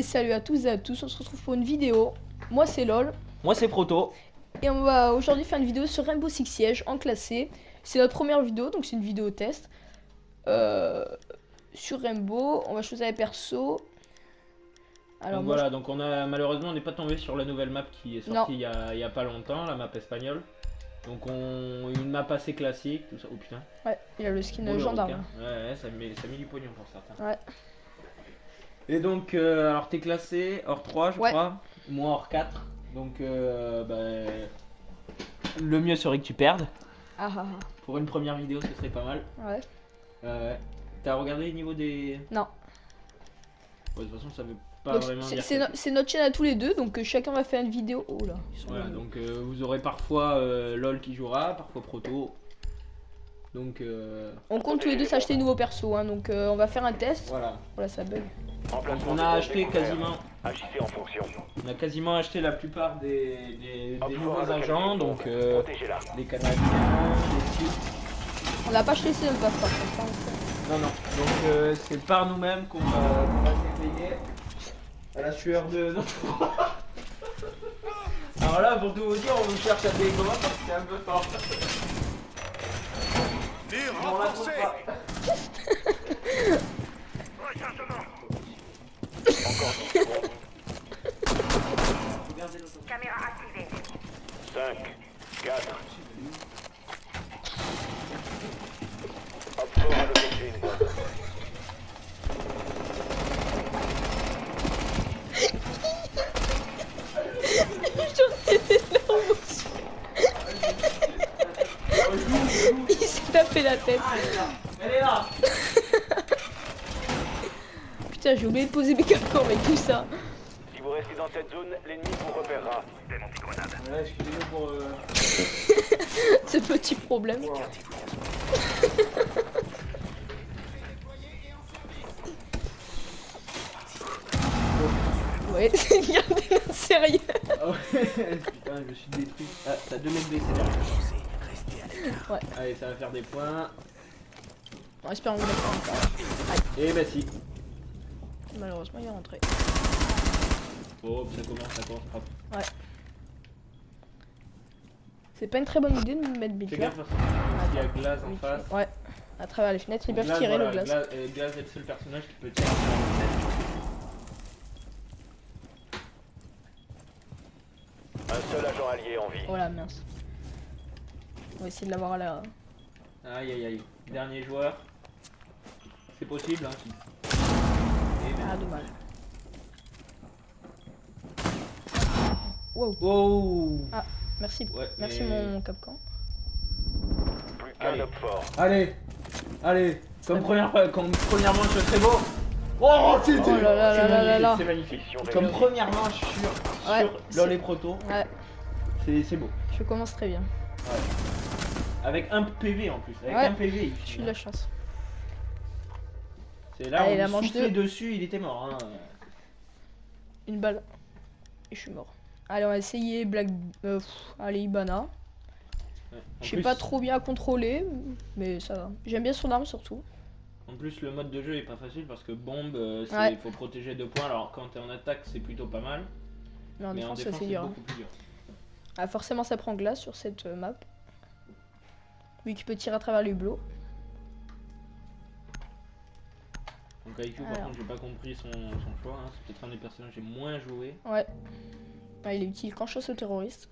Salut à tous et à tous, on se retrouve pour une vidéo. Moi c'est LOL. Moi c'est Proto. Et on va aujourd'hui faire une vidéo sur Rainbow Six Siege en classé. C'est notre première vidéo, donc c'est une vidéo test. Sur Rainbow, on va choisir les persos. Alors donc voilà, donc on a malheureusement on n'est pas tombé sur la nouvelle map qui est sortie il y a pas longtemps, la map espagnole. Donc une map assez classique, tout ça. Oh putain. Ouais, il a le skin de gendarme. Ouais, ça met du pognon pour certains. Ouais. Et donc alors t'es classé hors 3 je crois, moi hors 4. Donc le mieux serait que tu perdes. Pour une première vidéo ce serait pas mal. Ouais. T'as regardé le niveau des... Non. Ouais, de toute façon ça veut pas vraiment dire. C'est notre chaîne à tous les deux, donc chacun va faire une vidéo. Oh là. Voilà, donc vous aurez parfois LOL qui jouera, parfois Proto. Donc on compte tous les deux s'acheter de nouveaux persos, hein, donc on va faire un test. Voilà. Voilà, ça bug. On a acheté quasiment. Agissez en fonction. On a quasiment acheté la plupart des nouveaux agents, donc les Canadiens, les Suisses. On n'a pas acheté ces pas par contre. Non, non, donc c'est par nous-mêmes qu'on va s'essayer à la sueur de notre. Alors là, pour tout vous dire, on nous cherche à des communs parce que c'est un peu fort. On la trouve pas. Encore 10 secondes. Caméra activée. 5, 4. Hop, fort à localiser une bombe. Il s'est tapé la tête. Elle est là. Putain, j'ai oublié de poser mes capteurs avec tout ça. Si vous restez dans cette zone, l'ennemi vous repérera. Ouais, excusez-nous pour... Ce petit problème. Wow. Ouais, regardez, sérieux. Ah ouais, putain, je me suis détruit. Ah, t'as 2 mètres baissés là. Ouais. Allez, ça va faire des points. On espère qu'on va faire encore. Et bah si. Malheureusement, il est rentré. Oh, ça commence frappe. Ouais. C'est pas une très bonne idée de me mettre Fais Bitler. gaffe parce qu'il y a Glace en face. Ouais. À travers les fenêtres, ils peuvent Glace, tirer voilà, le glace. Glace est le seul personnage qui peut tirer sur la fenêtre. Un seul agent allié en vie. Oh la mince. On va essayer de l'avoir à la... Aïe aïe aïe. Dernier joueur. C'est possible hein. Ah, dommage. Wow. Oh. Ah, merci. Ouais, Merci mon Capcan. Plus qu'un Allez. homme fort. Allez. Allez. Comme première manche, c'est beau. Oh, c'est Oh là là là là là là. C'est magnifique. Mission Comme réussie. première manche sur Ouais, LOL et Proto. Ouais, C'est beau. je commence très bien. Ouais. Avec un PV en plus. Avec Ouais. un PV. Je suis de la chance. C'est là Allez, où la on manche soufflait 2. dessus, il était mort. Hein. Une balle. Et je suis mort. Allez, on va essayer Black... allez, Ibana. Ouais. En Je sais plus- pas trop bien contrôler, mais ça va. J'aime bien son arme surtout. En plus, le mode de jeu est pas facile parce que bombe, Ouais. faut protéger 2 points. Alors quand t'es en attaque, c'est plutôt pas mal. Mais en Mais en défense, défense, c'est c'est dur. Hein. beaucoup plus dur. Ah, forcément, ça prend glace sur cette map. Lui qui peut tirer à travers les blocs. Donc IQ, par Alors. contre, j'ai pas compris son choix. Hein. C'est peut-être un des personnages que j'ai moins joué. Ouais. Ouais, il est utile quand chasse aux terroristes.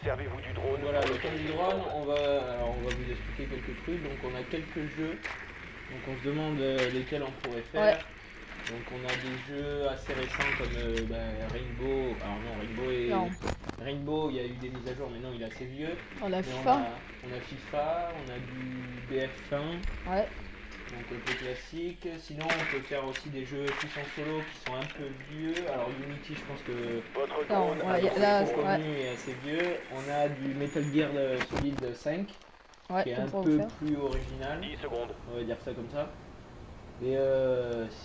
Servez-vous du drone. Voilà, le temps du drone, on va vous expliquer quelques trucs. Donc on a quelques jeux. Donc on se demande lesquels on pourrait faire. Ouais. Donc on a des jeux assez récents comme Rainbow. Alors non, Rainbow et Non. Rainbow, il y a eu des mises à jour, mais non, il est assez vieux. On a Mais FIFA. on a FIFA, on a du BF1, Ouais. donc un peu classique. Sinon, on peut faire aussi des jeux plus en solo qui sont un peu vieux. Alors Unity, je pense que Votre Non, drone. ouais, là, c'est ouais. connu et assez vieux. On a du Metal Gear Solid 5 Ouais, qui est on un pourra peu le faire. plus original, 10 secondes. on va dire ça comme ça. Et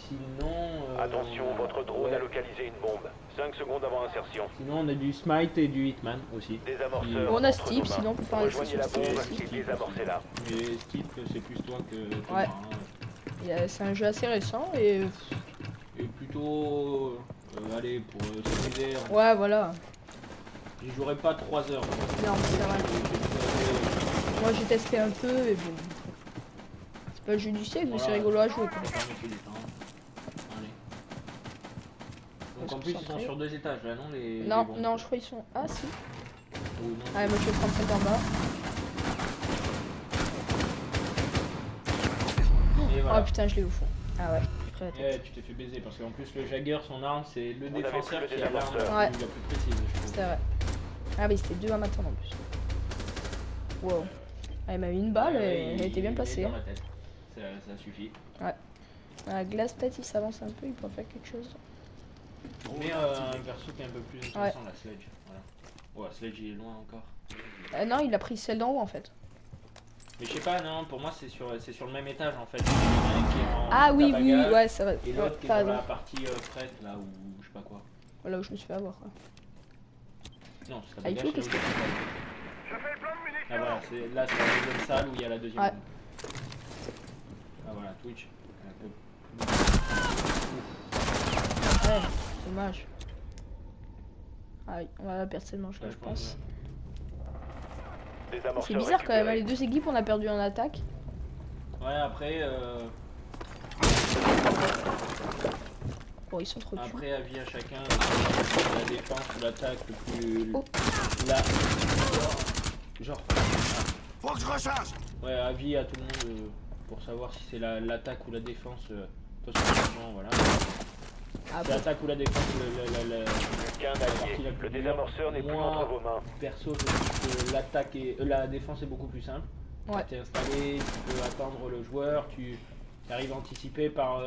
sinon... Attention, votre drone ouais. a localisé une bombe. 5 secondes avant insertion. Sinon, on a du Smite et du Hitman aussi. Des amorceurs. On a entre Steve, nos mains. sinon on peut faire un Rejoignez la Steve. bombe et désamorcez-la. Mais Steve, c'est plus toi que Ouais. moi, hein. C'est un jeu assez récent et Et plutôt pour s'amuser. Ouais, voilà. J'y jouerai pas 3 heures. Non, c'est vrai. Moi j'ai testé un peu et bon. C'est pas le jeu du siècle, mais c'est rigolo à jouer quoi. Allez. Donc en plus ils sont sur 2 étages là, non Non, non, je crois qu'ils sont. Ah si. Ou non, Allez, moi je vais prendre celle d'en bas. Et voilà. Oh putain, je l'ai au fond. Ah ouais, j'ai pris la tête. Ouais, tu t'es fait baiser parce qu'en plus le Jagger, son arme, c'est le On avait défenseur plus le qui a l'arme défenseur. Ouais. la plus précise. Je trouve. C'est vrai. Ah oui, c'était 2 à m'attendre en plus. Wow. Elle m'a mis une balle et elle était bien placée. Dans la tête. Ça suffit. La glace, peut-être il s'avance un peu, il pourrait faire quelque chose. Mais un perso qui est un peu plus intéressant, la Sledge. Voilà. Ouais, Sledge il est loin encore. Non, il a pris celle d'en haut en fait. Mais je sais pas, non, pour moi c'est sur le même étage en fait. Ah oui, oui, ouais, ça va. Et l'autre qui est dans la partie prête là où je sais pas quoi. Là où je me suis fait avoir quoi. Non, c'est Ah, il faut qu'est-ce que Ah voilà, là c'est la deuxième salle où il y a la deuxième. Ouais. Ah voilà, Twitch. Ouais, dommage. Ah oui, on va la perdre tellement, je pense. Des C'est amorceurs bizarre quand même, récupérés. les deux équipes on a perdu en attaque. Ouais, après. Bon, ils sont trop dessus. Après, avis à chacun, la défense ou l'attaque le plus. Oh. Là. Genre. Faut que je recharge. Ouais, avis à tout le monde pour savoir si c'est l'attaque ou la défense. Possiblement, voilà. Ah C'est bon. l'attaque ou la défense, Qu'un allié. Le désamorceur n'est plus entre vos mains. perso, je trouve que l'attaque et la défense est beaucoup plus simple. Ouais. Tu es installé, tu peux attendre le joueur, tu arrives à anticiper par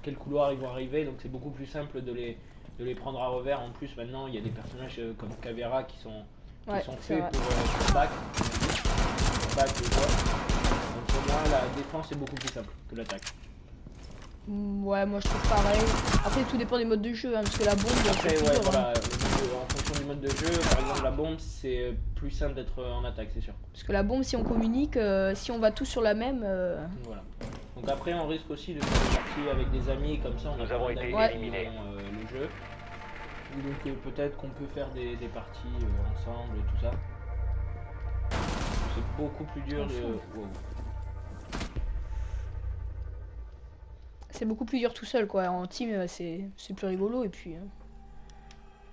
quel couloir ils vont arriver, donc c'est beaucoup plus simple de les prendre à revers. En plus, maintenant, il y a des personnages comme Caveira qui sont c'est faits vrai. pour back le joueur. Donc pour moi, la défense est beaucoup plus simple que l'attaque. Ouais, moi je trouve pareil. Après, tout dépend des modes de jeu, hein, parce que la bombe. Après, c'est ouais, toujours, voilà, en fonction du mode de jeu, par exemple, la bombe, c'est plus simple d'être en attaque, c'est sûr. Parce que la bombe, si on communique, si on va tous sur la même. Voilà. Donc après, on risque aussi de faire des parties avec des amis, comme ça, on Nous a avons plein été d'amis qui éliminés. ont, le jeu. Ou donc peut-être qu'on peut faire des parties ensemble et tout ça. C'est beaucoup plus dur de. Wow. C'est beaucoup plus dur tout seul, quoi. En team, c'est plus rigolo et puis.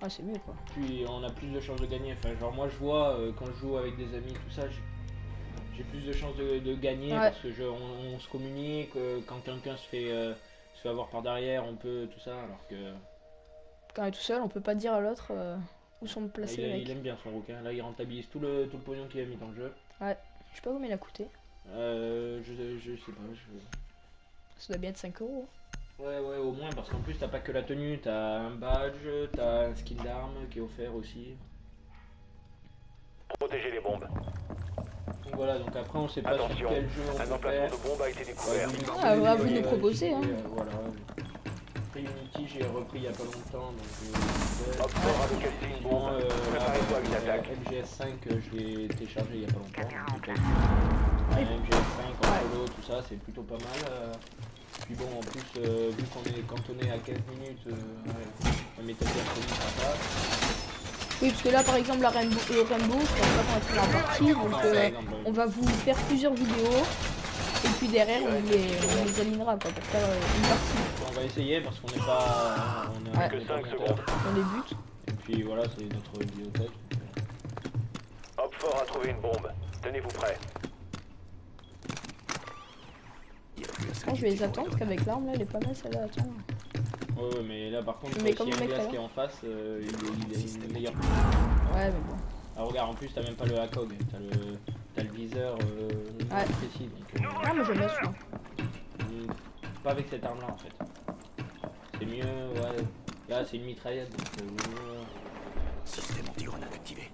Ah, c'est mieux, quoi. Puis on a plus de chances de gagner. Enfin, genre moi je vois quand je joue avec des amis, tout ça, j'ai plus de chances de gagner parce que on se communique. Quand quelqu'un se fait avoir par derrière, on peut tout ça, alors que. Quand on est tout seul, on peut pas dire à l'autre où sont placés les mecs. Il aime bien son rouquin. Là, il rentabilise tout le pognon qu'il a mis dans le jeu. Ouais. Je sais pas combien il a coûté. Je sais pas. Ça doit bien être 5 €. Ouais, au moins, parce qu'en plus, t'as pas que la tenue, t'as un badge, t'as un skill d'arme qui est offert aussi. Protégez les bombes. Donc voilà, donc après, on sait pas sur Attention, quel jeu on un peut emplacement faire. de bombe a été découvert. Ah, vous nous proposez, hein. Voilà. Après, Unity, j'ai repris il y a pas longtemps, donc. Offshore a localisé une Bon, bombe. Préparez-vous à une attaque. MGS5, je l'ai téléchargé il y a pas longtemps. MGS5 en solo, tout ça, c'est plutôt pas mal. Puis bon, en plus, vu qu'on est cantonné à 15 minutes, la méthode d'ergonomie, ça passe. Oui, parce que là, par exemple, le Rainbow, je pense pas qu'on va faire la partie, donc on va vous faire plusieurs vidéos. Et puis derrière, on les alignera quoi, pour faire une partie. On va essayer parce qu'on n'est pas. On est Que 5 secondes. On débute. Et puis voilà, c'est notre vidéothèque. Hopfort a trouvé une bombe. Tenez-vous prêts. Je vais les attendre parce qu'avec l'arme là, elle est pas mal celle-là à attendre. Ouais, mais là par contre, Mais s'il comme y a le un mec glace là. qui est en face, il est meilleur. Ouais, mais bon. Ah, regarde, en plus, t'as même pas le ACOG, t'as le viseur précis. Donc, Ah, mais j'aime bien celui-là. pas avec cette arme là en fait. C'est mieux, ouais. Là, c'est une mitraillette donc. Système anti-grenade activé.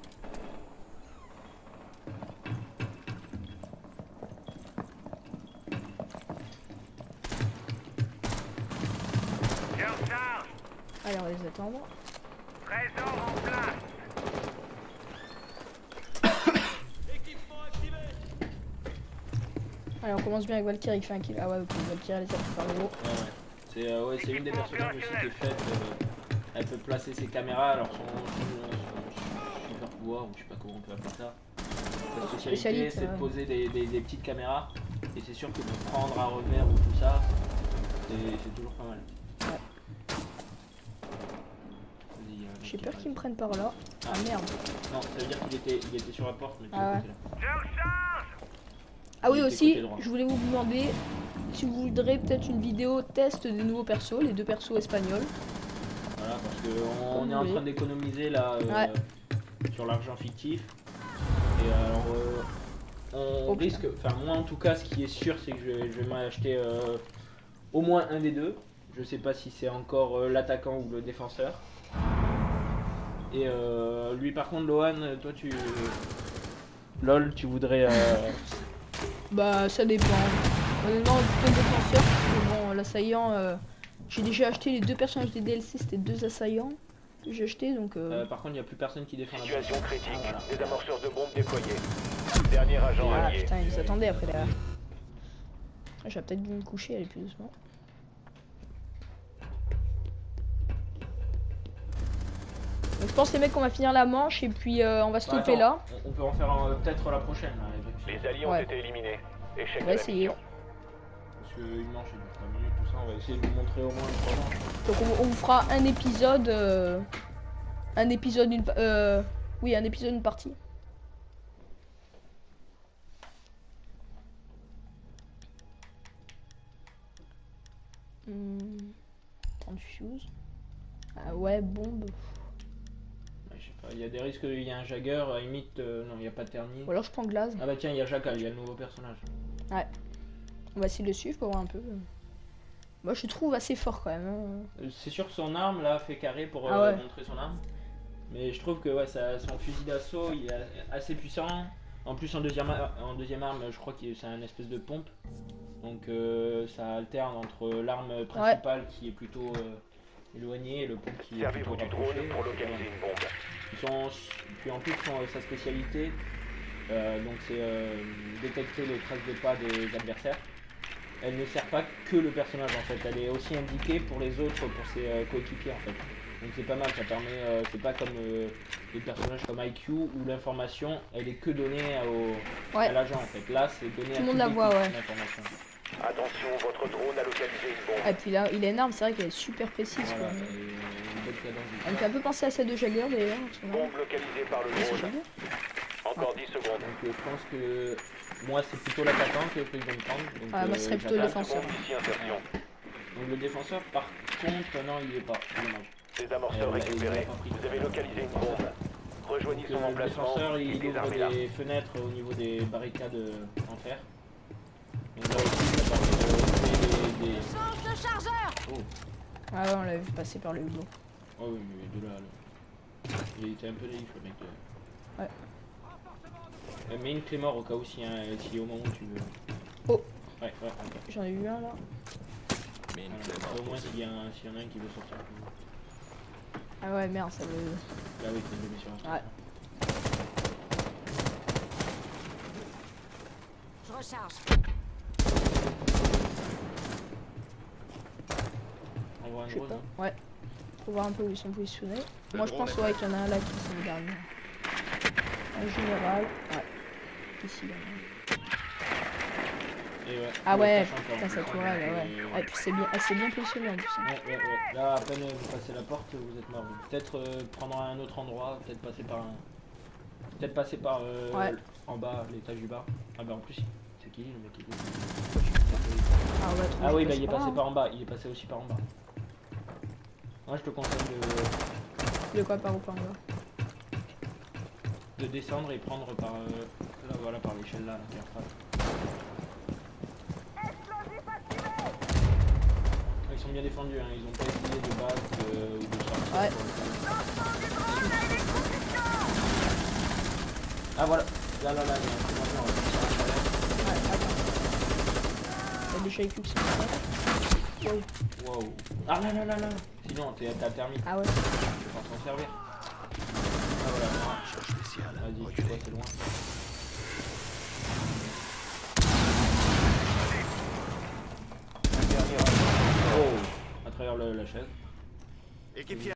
Allez, on va les attendre. Trésor en place. Allez, on commence bien avec Valkyrie qui fait un kill. Ah ouais, ok, Valkyrie elle est sortie par le haut. Ouais. C'est une des personnages aussi qui est faite elle peut placer ses caméras, alors son super pouvoir, ou je sais pas comment on peut appeler ça. Sa spécialité, c'est de poser des petites caméras, et c'est sûr que de prendre un revers ou tout ça, c'est toujours pas mal. Ouais. J'ai peur qu'ils me prennent par là. Ah merde. Non, ça veut dire qu'il était sur la porte, mais tu Ah ouais. là. Je recharge. Ah oui Il était aussi, côté droit. je voulais vous demander si vous voudrez peut-être une vidéo test des nouveaux persos, les 2 persos espagnols. Voilà, parce qu'on est en train d'économiser là sur l'argent fictif. Et alors, on risque, enfin moi en tout cas, ce qui est sûr, c'est que je vais m'acheter au moins un des deux. Je sais pas si c'est encore l'attaquant ou le défenseur. Et lui par contre, Lohan, toi tu... LOL, tu voudrais... Bah ça dépend. Honnêtement, plutôt le défenseur, parce que bon, l'assaillant, j'ai déjà acheté les 2 personnages des DLC, c'était 2 assaillants que j'ai acheté donc... par contre, il n'y a plus personne qui défend la Situation base. critique. Ah, voilà. Des amorceurs de bombes déployés. Dernier agent Ah allié. putain, ils nous attendaient après derrière. Je vais peut-être me coucher, aller plus doucement. Donc je pense les mecs qu'on va finir la manche et puis on va stopper Attends, là. on peut en faire peut-être la prochaine. Là, Les alliés ont Ouais. été éliminés. Échec On de va la essayer. mission. Parce qu'une manche, il dure 3 minutes, tout ça, on va essayer de vous montrer au moins les 3 manches. Donc on vous fera un épisode, oui, un épisode, une partie. Temps de fuse. Ah ouais, bombe. Ouais, je sais pas, il y a des risques qu'il y ait un Jagger, à la limite, non, il n'y a pas de thermie. Ou alors je prends glace. Ah bah tiens, il y a Jackal, il y a le nouveau personnage. On va essayer de le suivre pour voir un peu. Moi je trouve assez fort quand même. Hein. C'est sûr que son arme là fait carré pour Ah ouais. montrer son arme. Mais je trouve que ouais, son fusil d'assaut il est assez puissant. En plus en deuxième arme, je crois que c'est un espèce de pompe. Donc ça alterne entre l'arme principale qui est plutôt éloignée et le pompe qui est plutôt Servez-vous du drone rapproché. pour localiser une bombe. Puis en plus sa spécialité, donc c'est détecter les traces de pas des adversaires. Elle ne sert pas que le personnage en fait, elle est aussi indiquée pour les autres, pour ses coéquipiers en fait. Donc c'est pas mal, ça permet, c'est pas comme les personnages comme IQ où l'information elle est que donnée à l'agent en fait. Là c'est donné à Tout le monde la voit, ouais. l'information. Attention, votre drone a localisé une bombe. Et puis là, il a une arme, c'est vrai qu'elle est super précise. Voilà, Quoi. et une bonne cadence du Elle me fait un peu penser à celle de Jagger d'ailleurs. Bombe localisée par le C'est drone. Jagger. Encore 10 secondes. Donc je pense que moi c'est plutôt l'attaquant que je vais me prendre. Donc, Ah, moi ce serait plutôt le j'attaque. défenseur. Seconde d'ici insertion. Donc le défenseur par contre non il y est pas, c'est dommage. Des amorceurs il a récupérés. pas pris. Vous avez localisé une bombe. Rejoignez Donc, son le emplacement défenseur et il ouvre désarmez-la. des fenêtres au niveau des barricades en fer. Donc là aussi ça permet de créer des... Change de chargeur. Oh, Ah ouais, on l'a vu passer par le hublot. oh oui mais de là, il était un peu naïf le mec. Ouais. Mets une clé mort au cas où si au moment où tu veux. Oh. Ouais, ok. J'en ai vu un là. Mais une Voilà, clé comme ça, mort au moins posée. s'il y en a un qui veut sortir. Ah ouais, merde, ça veut. Là oui, c'est le mis sur un. Ouais. Je recharge. On voit un Je sais drone. pas. hein. Ouais. Faut voir un peu où ils sont positionnés. Le Moi je drone pense est ouais, qu'il y en a un là qui sont derniers. En général. Ouais. Ici là. Et ouais, Ah il ouais, passe encore. putain, ça tourelle, ouais. Et puis c'est bien positionné en plus. Hein. Ouais. Là, à peine vous passez la porte, vous êtes mort. Peut-être prendre un autre endroit, peut-être passer par Ouais. en bas, l'étage du bar. Ah bah en plus, c'est qui le mec qui est... Ah ouais, Ah oui, bah il est pas passé là, par en bas, il est passé aussi par en bas. Moi je te conseille hein. De quoi par où par là. de descendre et prendre par là, voilà, par l'échelle là, qui est en face. Ils sont bien défendus, hein. Ils ont pas essayé de base ou de sortir. Ouais. Ah voilà, là, il y a un petit maintenant, Ouais, attends. Il y a des chahuts qui sont là. Wow. wow. Ah là. Sinon, t'as le thermique, Ah ouais. tu peux pas s'en servir. Ah voilà, Charge spéciale. vas-y, tu vois, Reculez. c'est loin. Dernier agent. Oh, à travers la chaise. Équipier